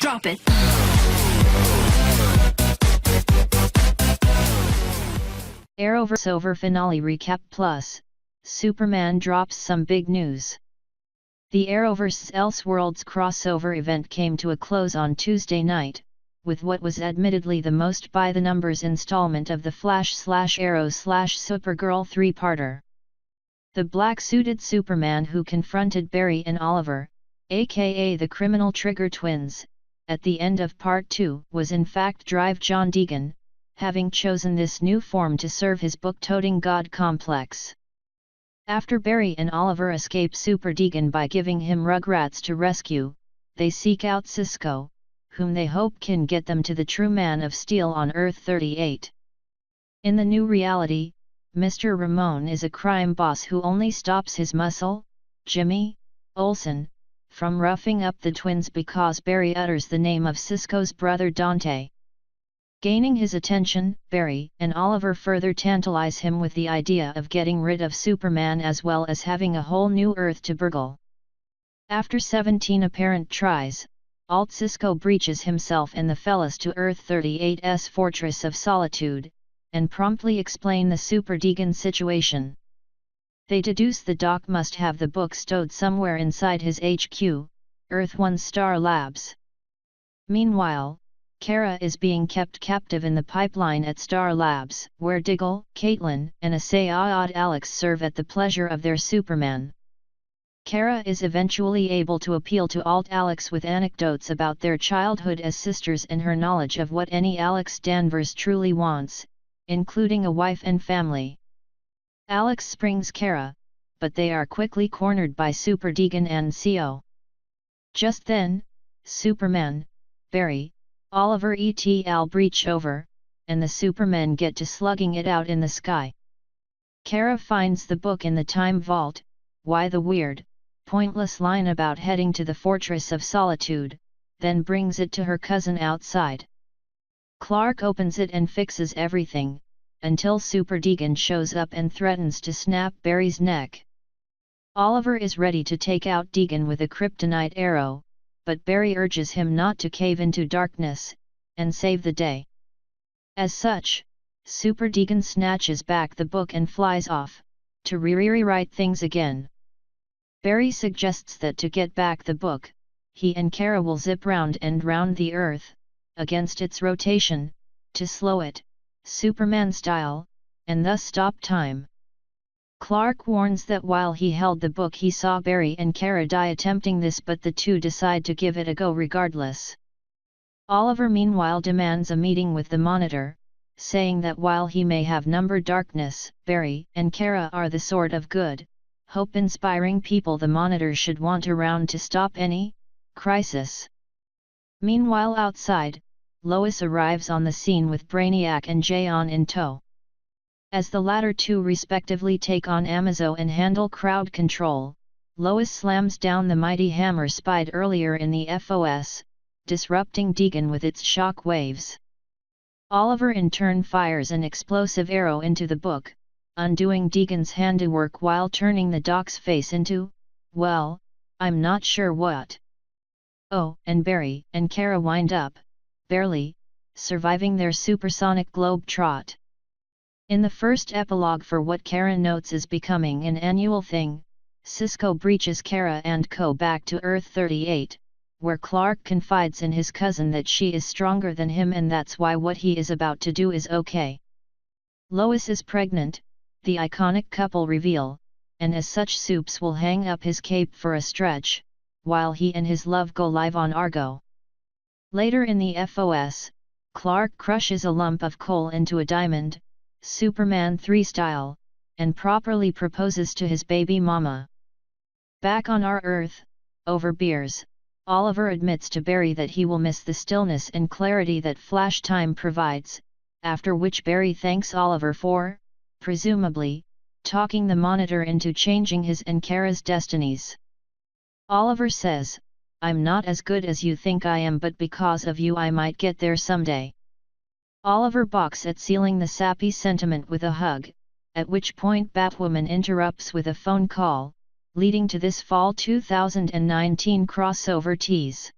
Drop it. Arrowverse over finale recap plus, Superman drops some big news. The Arrowverse's Elseworlds crossover event came to a close on Tuesday night, with what was admittedly the most by-the-numbers installment of the Flash/Arrow/Supergirl three-parter. The black-suited Superman who confronted Barry and Oliver, aka the criminal Trigger twins, at the end of Part 2 was in fact Drive John Deegan, having chosen this new form to serve his book-toting God complex. After Barry and Oliver escape Super Deegan by giving him Rugrats to rescue, they seek out Cisco, whom they hope can get them to the true Man of Steel on Earth 38. In the new reality, Mr. Ramon is a crime boss who only stops his muscle, Jimmy Olsen, from roughing up the twins because Barry utters the name of Cisco's brother Dante. Gaining his attention, Barry and Oliver further tantalize him with the idea of getting rid of Superman as well as having a whole new Earth to burgle. After 17 apparent tries, Alt Cisco breaches himself and the fellas to Earth 38's Fortress of Solitude, and promptly explain the Super Deegan situation. They deduce the Doc must have the book stowed somewhere inside his HQ, Earth 1 Star Labs. Meanwhile, Kara is being kept captive in the pipeline at Star Labs, where Diggle, Caitlin, and Asayad Alex serve at the pleasure of their Superman. Kara is eventually able to appeal to Alt Alex with anecdotes about their childhood as sisters and her knowledge of what any Alex Danvers truly wants, including a wife and family. Alex springs Kara, but they are quickly cornered by Super Deegan and CO. Just then, Superman, Barry, Oliver et.al. breach over, and the Supermen get to slugging it out in the sky. Kara finds the book in the Time Vault. Why the weird, pointless line about heading to the Fortress of Solitude, then brings it to her cousin outside. Clark opens it and fixes everything, until Super Deegan shows up and threatens to snap Barry's neck. Oliver is ready to take out Deegan with a kryptonite arrow, but Barry urges him not to cave into darkness, and save the day. As such, Super Deegan snatches back the book and flies off, to rewrite things again. Barry suggests that to get back the book, he and Kara will zip round and round the Earth, against its rotation, to slow it, Superman style, and thus stop time. Clark warns that while he held the book he saw Barry and Kara die attempting this, but the two decide to give it a go regardless. Oliver meanwhile demands a meeting with the Monitor, saying that while he may have numbered darkness, Barry and Kara are the sort of good, hope-inspiring people the Monitor should want around to stop any crisis. Meanwhile outside, Lois arrives on the scene with Brainiac and Jayon in tow. As the latter two respectively take on Amazo and handle crowd control, Lois slams down the mighty hammer spied earlier in the FOS, disrupting Deegan with its shock waves. Oliver in turn fires an explosive arrow into the book, undoing Deegan's handiwork while turning the Doc's face into, well, I'm not sure what. Oh, and Barry and Kara wind up, barely, surviving their supersonic globe trot. In the first epilogue for what Kara notes is becoming an annual thing, Cisco breaches Kara and co back to Earth 38, where Clark confides in his cousin that she is stronger than him and that's why what he is about to do is okay. Lois is pregnant, the iconic couple reveal, and as such Supes will hang up his cape for a stretch, while he and his love go live on Argo. Later in the FOS, Clark crushes a lump of coal into a diamond, Superman 3 style, and properly proposes to his baby mama. Back on our Earth, over beers, Oliver admits to Barry that he will miss the stillness and clarity that flash time provides, after which Barry thanks Oliver for, presumably, talking the Monitor into changing his and Kara's destinies. Oliver says, I'm not as good as you think I am, but because of you I might get there someday. Oliver balks at sealing the sappy sentiment with a hug, at which point Batwoman interrupts with a phone call, leading to this fall 2019 crossover tease.